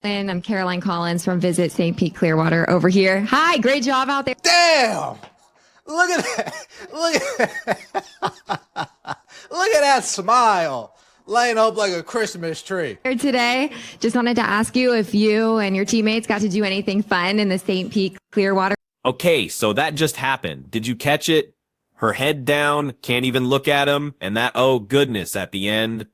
I'm Caroline Collins from Visit St. Pete Clearwater over here. Hi, great job out there. Damn! Look at that! Look at that smile, laying up like a Christmas tree. Today, just wanted to ask you if you and your teammates got to do anything fun in the St. Pete Clearwater. Okay, so that just happened. Did you catch it? Her head down, can't even look at him, and that oh goodness at the end.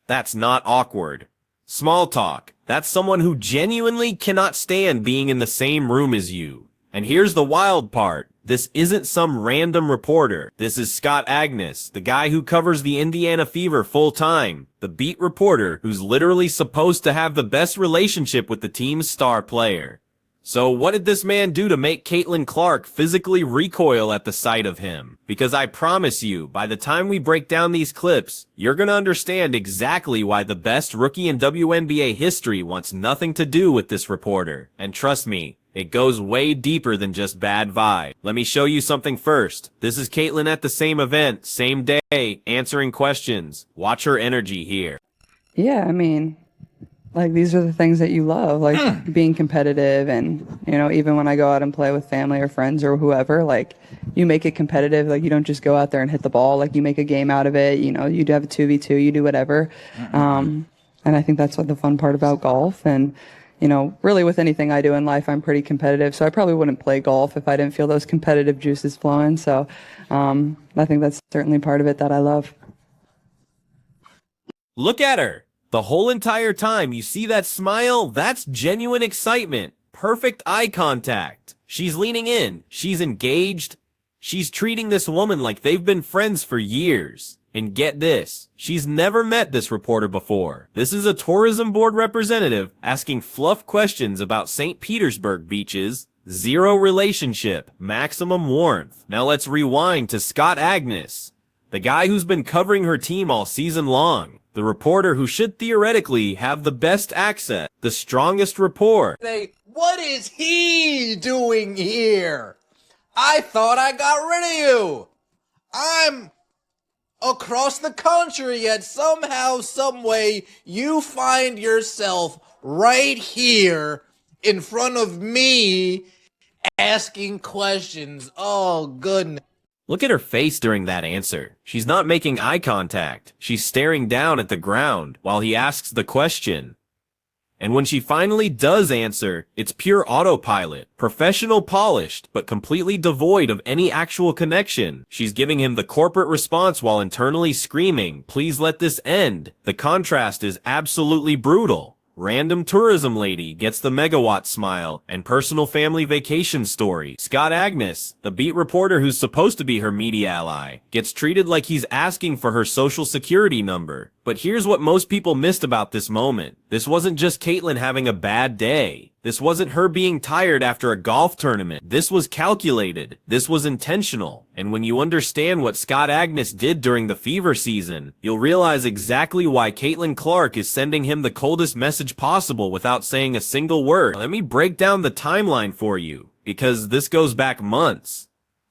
That's not awkward. Small talk. That's someone who genuinely cannot stand being in the same room as you. And here's the wild part. This isn't some random reporter. This is Scott Agnes, the guy who covers the Indiana Fever full time. The beat reporter who's literally supposed to have the best relationship with the team's star player. So what did this man do to make Caitlin Clark physically recoil at the sight of him? Because I promise you, by the time we break down these clips, you're gonna understand exactly why the best rookie in WNBA history wants nothing to do with this reporter. And trust me, it goes way deeper than just bad vibe. Let me show you something first. This is Caitlin at the same event, same day, answering questions. Watch her energy here. Yeah, I mean, like, these are the things that you love, like being competitive. And, you know, even when I go out and play with family or friends or whoever, like, you make it competitive. Like, you don't just go out there and hit the ball. Like, you make a game out of it. You know, you do have a 2v2, you do whatever. And I think that's what the fun part about golf. And, you know, really with anything I do in life, I'm pretty competitive. So I probably wouldn't play golf if I didn't feel those competitive juices flowing. So I think that's certainly part of it that I love. Look at her. The whole entire time, you see that smile? That's genuine excitement. Perfect eye contact. She's leaning in. She's engaged. She's treating this woman like they've been friends for years. And get this, she's never met this reporter before. This is a tourism board representative asking fluff questions about St. Petersburg beaches. Zero relationship, maximum warmth. Now let's rewind to Scott Agnes, the guy who's been covering her team all season long. The reporter who should theoretically have the best accent, the strongest rapport. What is he doing here? I thought I got rid of you. I'm across the country, yet somehow, someway, you find yourself right here in front of me asking questions. Oh, goodness. Look at her face during that answer. She's not making eye contact. She's staring down at the ground while he asks the question. And when she finally does answer, it's pure autopilot, professional polished, but completely devoid of any actual connection. She's giving him the corporate response while internally screaming, "Please let this end." The contrast is absolutely brutal. Random tourism lady gets the megawatt smile and personal family vacation story. Scott Agnes, the beat reporter who's supposed to be her media ally, gets treated like he's asking for her social security number. But here's what most people missed about this moment. This wasn't just Caitlin having a bad day. This wasn't her being tired after a golf tournament. This was calculated. This was intentional. And when you understand what Scott Agnes did during the Fever season, you'll realize exactly why Caitlin Clark is sending him the coldest message possible without saying a single word. Let me break down the timeline for you, because this goes back months.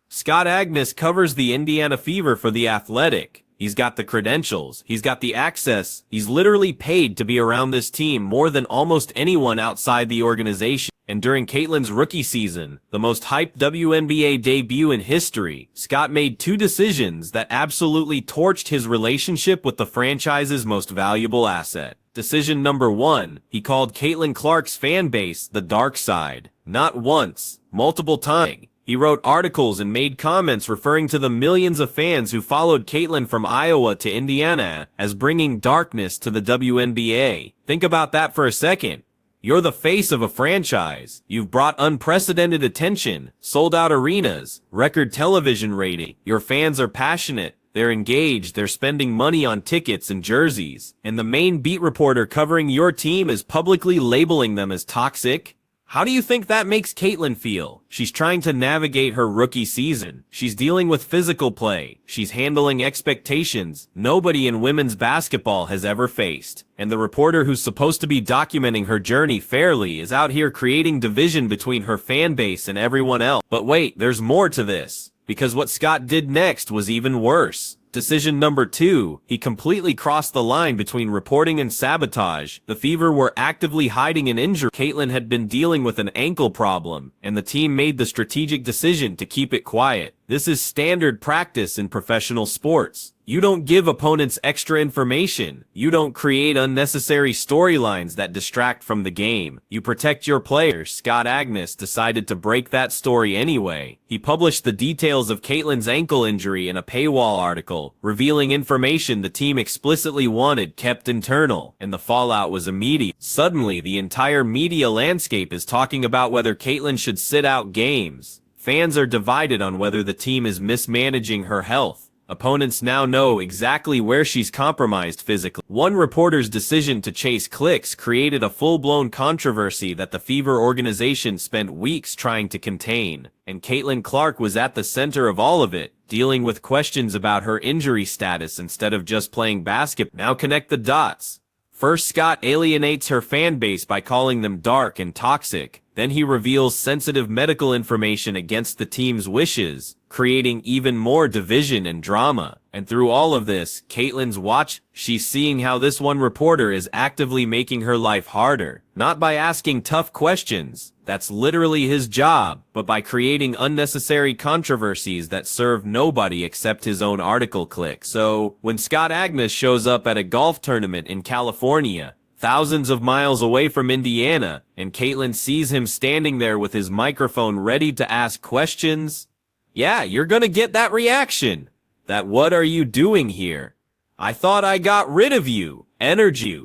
Scott Agnes covers the Indiana Fever for The Athletic. He's got the credentials. He's got the access. He's literally paid to be around this team more than almost anyone outside the organization. And during Caitlin's rookie season, the most hyped WNBA debut in history, Scott made two decisions that absolutely torched his relationship with the franchise's most valuable asset. Decision number one, he called Caitlin Clark's fan base the dark side. Not once, multiple times. He wrote articles and made comments referring to the millions of fans who followed Caitlin from Iowa to Indiana as bringing darkness to the WNBA. Think about that for a second. You're the face of a franchise. You've brought unprecedented attention, sold out arenas, record television rating. Your fans are passionate. They're engaged. They're spending money on tickets and jerseys. And the main beat reporter covering your team is publicly labeling them as toxic. How do you think that makes Caitlin feel? She's trying to navigate her rookie season. She's dealing with physical play. She's handling expectations nobody in women's basketball has ever faced. And the reporter who's supposed to be documenting her journey fairly is out here creating division between her fan base and everyone else. But wait, there's more to this. Because what Scott did next was even worse. Decision number 2, he completely crossed the line between reporting and sabotage. The Fever were actively hiding an injury. Caitlin had been dealing with an ankle problem, and the team made the strategic decision to keep it quiet. This is standard practice in professional sports. You don't give opponents extra information. You don't create unnecessary storylines that distract from the game. You protect your players. Scott Agnes decided to break that story anyway. He published the details of Caitlin's ankle injury in a paywall article, revealing information the team explicitly wanted kept internal, and the fallout was immediate. Suddenly, the entire media landscape is talking about whether Caitlin should sit out games. Fans are divided on whether the team is mismanaging her health. Opponents now know exactly where she's compromised physically. One reporter's decision to chase clicks created a full-blown controversy that the Fever organization spent weeks trying to contain, and Caitlin Clark was at the center of all of it, dealing with questions about her injury status instead of just playing basketball. Now connect the dots. First, Scott alienates her fan base by calling them dark and toxic. Then he reveals sensitive medical information against the team's wishes, creating even more division and drama. And through all of this, Caitlin's watch, she's seeing how this one reporter is actively making her life harder. Not by asking tough questions, that's literally his job, but by creating unnecessary controversies that serve nobody except his own article click. So, when Scott Agnes shows up at a golf tournament in California, thousands of miles away from Indiana, and Caitlin sees him standing there with his microphone ready to ask questions, yeah, you're gonna get that reaction. That "what are you doing here? I thought I got rid of you" energy.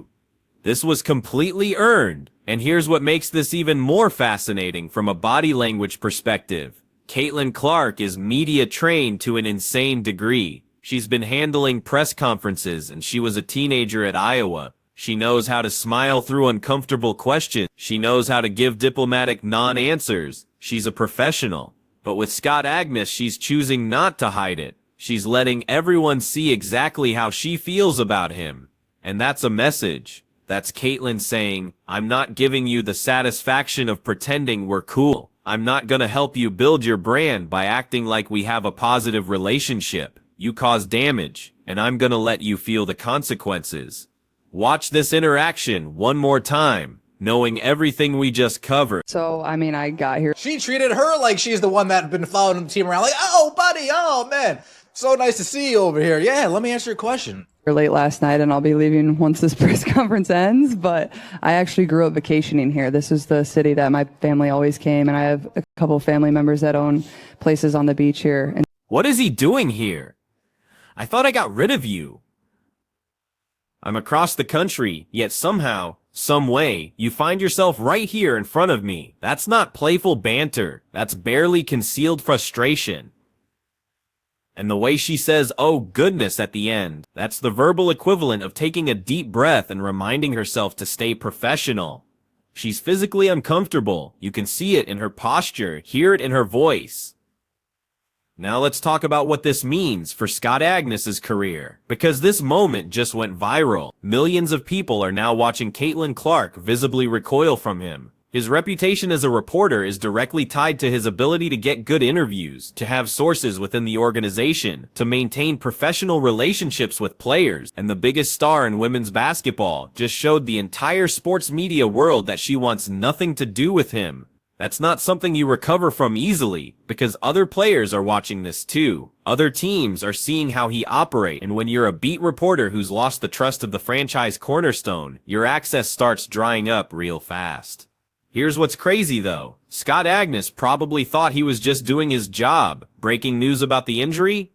This was completely earned, and here's what makes this even more fascinating from a body language perspective. Caitlin Clark is media trained to an insane degree. She's been handling press conferences, and she was a teenager at Iowa. She knows how to smile through uncomfortable questions. She knows how to give diplomatic non-answers. She's a professional. But with Scott Agnes, she's choosing not to hide it. She's letting everyone see exactly how she feels about him. And that's a message. That's Caitlin saying, I'm not giving you the satisfaction of pretending we're cool. I'm not gonna help you build your brand by acting like we have a positive relationship. You cause damage, and I'm gonna let you feel the consequences. Watch this interaction one more time, knowing everything we just covered. So, I mean, I got here She treated her like she's the one that had been following the team around. Like, oh, buddy, oh, man. So nice to see you over here. Yeah, let me answer your question. late last night, and I'll be leaving once this press conference ends, but I actually grew up vacationing here. This is the city that my family always came, and I have a couple family members that own places on the beach here. And what is he doing here? I thought I got rid of you. I'm across the country, yet somehow, some way, you find yourself right here in front of me. That's not playful banter. That's barely concealed frustration. And the way she says, "oh goodness," at the end, that's the verbal equivalent of taking a deep breath and reminding herself to stay professional. She's physically uncomfortable. You can see it in her posture, hear it in her voice. Now let's talk about what this means for Scott Agnes's career, because this moment just went viral. Millions of people are now watching Caitlin Clark visibly recoil from him. His reputation as a reporter is directly tied to his ability to get good interviews, to have sources within the organization, to maintain professional relationships with players, and the biggest star in women's basketball just showed the entire sports media world that she wants nothing to do with him. That's not something you recover from easily, because other players are watching this too. Other teams are seeing how he operates, and when you're a beat reporter who's lost the trust of the franchise cornerstone, your access starts drying up real fast. Here's what's crazy though. Scott Agnes probably thought he was just doing his job. Breaking news about the injury?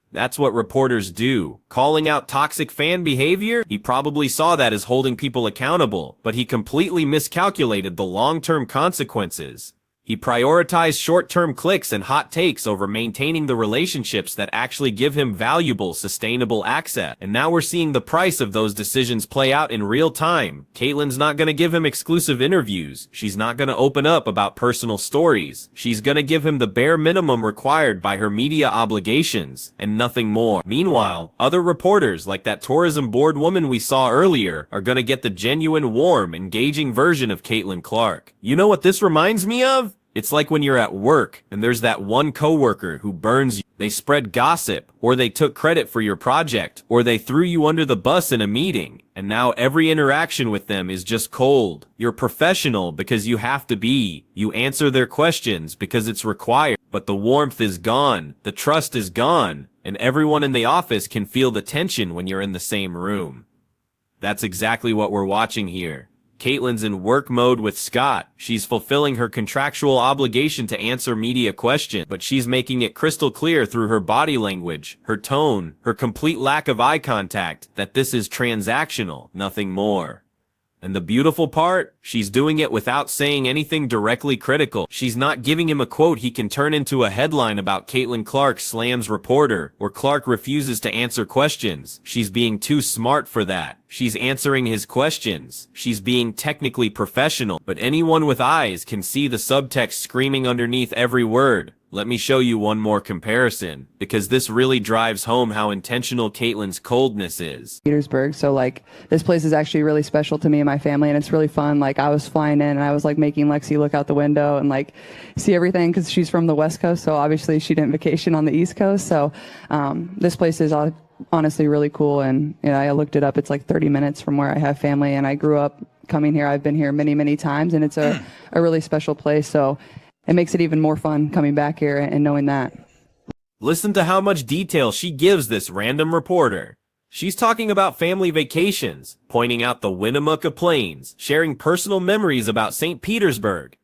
That's what reporters do. Calling out toxic fan behavior? He probably saw that as holding people accountable, but he completely miscalculated the long-term consequences. He prioritized short-term clicks and hot takes over maintaining the relationships that actually give him valuable, sustainable access. And now we're seeing the price of those decisions play out in real time. Caitlin's not going to give him exclusive interviews. She's not going to open up about personal stories. She's going to give him the bare minimum required by her media obligations, and nothing more. Meanwhile, other reporters, like that tourism board woman we saw earlier, are going to get the genuine, warm, engaging version of Caitlin Clark. You know what this reminds me of? It's like when you're at work and there's that one coworker who burns you. They spread gossip, or they took credit for your project, or they threw you under the bus in a meeting, and now every interaction with them is just cold. You're professional because you have to be. You answer their questions because it's required, but the warmth is gone, the trust is gone, and everyone in the office can feel the tension when you're in the same room. That's exactly what we're watching here. Caitlin's in work mode with Scott. She's fulfilling her contractual obligation to answer media questions, but she's making it crystal clear through her body language, her tone, her complete lack of eye contact, that this is transactional, nothing more. And the beautiful part, she's doing it without saying anything directly critical. She's not giving him a quote he can turn into a headline about Caitlin Clark slams reporter, or Clark refuses to answer questions. She's being too smart for that. She's answering his questions. She's being technically professional, but anyone with eyes can see the subtext screaming underneath every word. Let me show you one more comparison, because this really drives home how intentional Caitlin's coldness is. Petersburg. So like this place is actually really special to me and my family, and it's really fun. Like I was flying in and I was like making Lexi look out the window and like see everything, because she's from the West Coast, so obviously she didn't vacation on the East Coast. So this place is honestly really cool, and you know, I looked it up. It's like 30 minutes from where I have family, and I grew up coming here. I've been here many times, and it's a really special place. So it makes it even more fun coming back here and knowing that. Listen to how much detail she gives this random reporter. She's talking about family vacations, pointing out the Winnemucca Plains, sharing personal memories about St. Petersburg.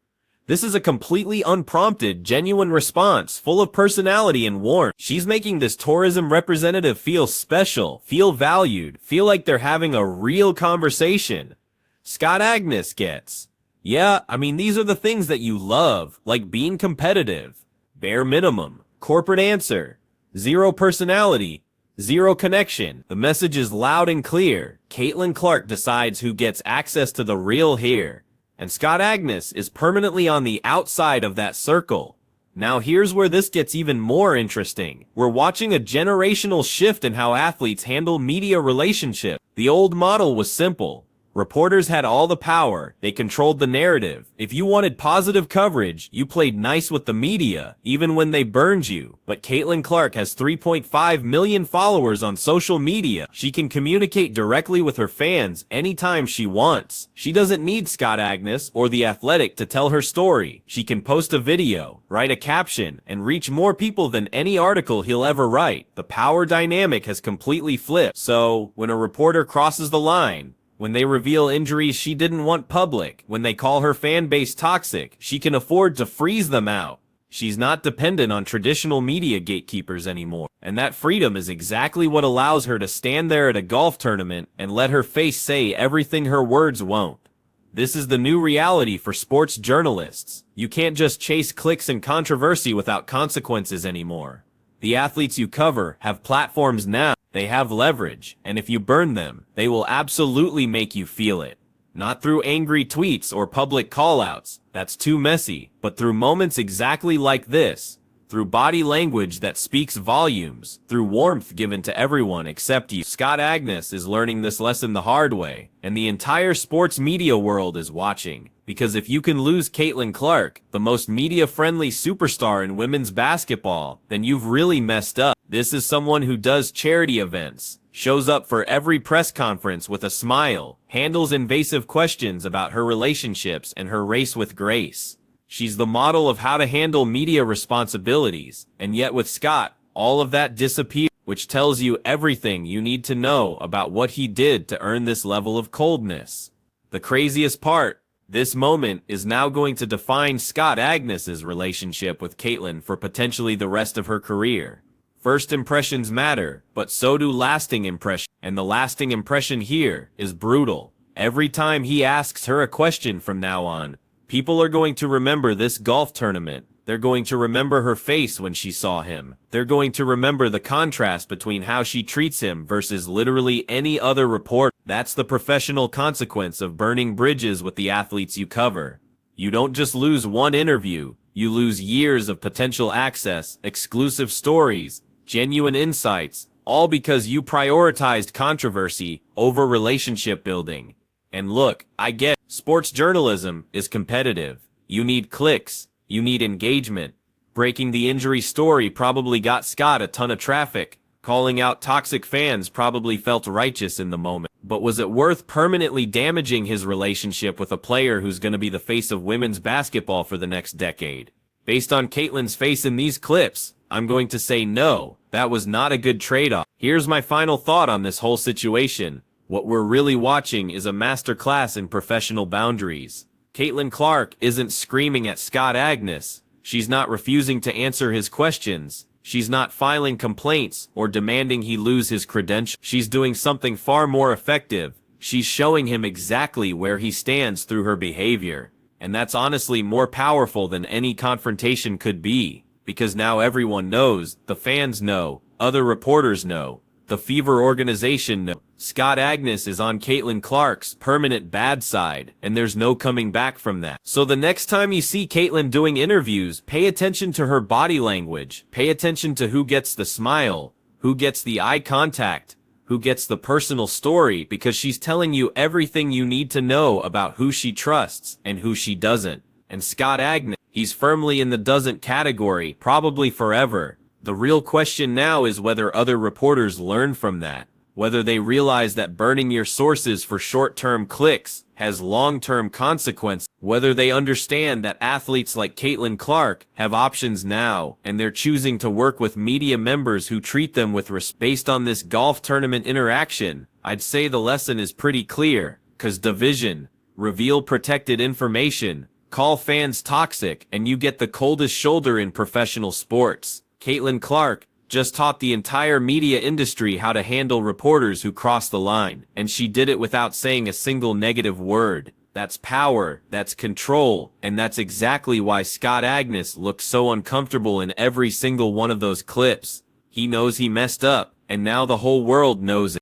This is a completely unprompted, genuine response, full of personality and warmth. She's making this tourism representative feel special, feel valued, feel like they're having a real conversation. Scott Agnes gets, yeah, I mean, these are the things that you love, like being competitive, bare minimum, corporate answer, zero personality, zero connection. The message is loud and clear. Caitlin Clark decides who gets access to the real here, and Scott Agnes is permanently on the outside of that circle. Now here's where this gets even more interesting. We're watching a generational shift in how athletes handle media relationships. The old model was simple. Reporters had all the power. They controlled the narrative. If you wanted positive coverage, you played nice with the media, even when they burned you. But Caitlin Clark has 3.5 million followers on social media. She can communicate directly with her fans anytime she wants. She doesn't need Scott Agnes or The Athletic to tell her story. She can post a video, write a caption, and reach more people than any article he'll ever write. The power dynamic has completely flipped. So, when a reporter crosses the line, when they reveal injuries she didn't want public, when they call her fan base toxic, she can afford to freeze them out. She's not dependent on traditional media gatekeepers anymore. And that freedom is exactly what allows her to stand there at a golf tournament and let her face say everything her words won't. This is the new reality for sports journalists. You can't just chase clicks and controversy without consequences anymore. The athletes you cover have platforms now. They have leverage, and if you burn them, they will absolutely make you feel it. Not through angry tweets or public callouts, that's too messy, but through moments exactly like this, through body language that speaks volumes, through warmth given to everyone except you. Scott Agnes is learning this lesson the hard way, and the entire sports media world is watching. Because if you can lose Caitlin Clark, the most media-friendly superstar in women's basketball, then you've really messed up. This is someone who does charity events, shows up for every press conference with a smile, handles invasive questions about her relationships and her race with grace. She's the model of how to handle media responsibilities, and yet with Scott, all of that disappears, which tells you everything you need to know about what he did to earn this level of coldness. The craziest part, this moment is now going to define Scott Agnes's relationship with Caitlin for potentially the rest of her career. First impressions matter, but so do lasting impressions. And the lasting impression here is brutal. Every time he asks her a question from now on, people are going to remember this golf tournament. They're going to remember her face when she saw him. They're going to remember the contrast between how she treats him versus literally any other reporter. That's the professional consequence of burning bridges with the athletes you cover. You don't just lose one interview, you lose years of potential access, exclusive stories, genuine insights, all because you prioritized controversy over relationship building. And look, I get sports journalism is competitive. You need clicks. You need engagement. Breaking the injury story probably got Scott a ton of traffic. Calling out toxic fans probably felt righteous in the moment. But was it worth permanently damaging his relationship with a player who's going to be the face of women's basketball for the next decade? Based on Caitlyn's face in these clips, I'm going to say no, that was not a good trade-off. Here's my final thought on this whole situation. What we're really watching is a masterclass in professional boundaries. Caitlin Clark isn't screaming at Scott Agness. She's not refusing to answer his questions. She's not filing complaints or demanding he lose his credentials. She's doing something far more effective. She's showing him exactly where he stands through her behavior. And that's honestly more powerful than any confrontation could be, because now everyone knows, the fans know, other reporters know, the Fever organization knows. Scott Agness is on Caitlin Clark's permanent bad side, and there's no coming back from that. So the next time you see Caitlin doing interviews, pay attention to her body language. Pay attention to who gets the smile, who gets the eye contact, who gets the personal story, because she's telling you everything you need to know about who she trusts and who she doesn't. And Scott Agness, he's firmly in the doesn't category, probably forever. The real question now is whether other reporters learn from that, whether they realize that burning your sources for short-term clicks has long-term consequences, whether they understand that athletes like Caitlin Clark have options now, and they're choosing to work with media members who treat them with respect. Based on this golf tournament interaction, I'd say the lesson is pretty clear, 'cause division, reveal protected information, call fans toxic, and you get the coldest shoulder in professional sports. Caitlin Clark just taught the entire media industry how to handle reporters who cross the line, and she did it without saying a single negative word. That's power, that's control, and that's exactly why Scott Agness looked so uncomfortable in every single one of those clips. He knows he messed up, and now the whole world knows it.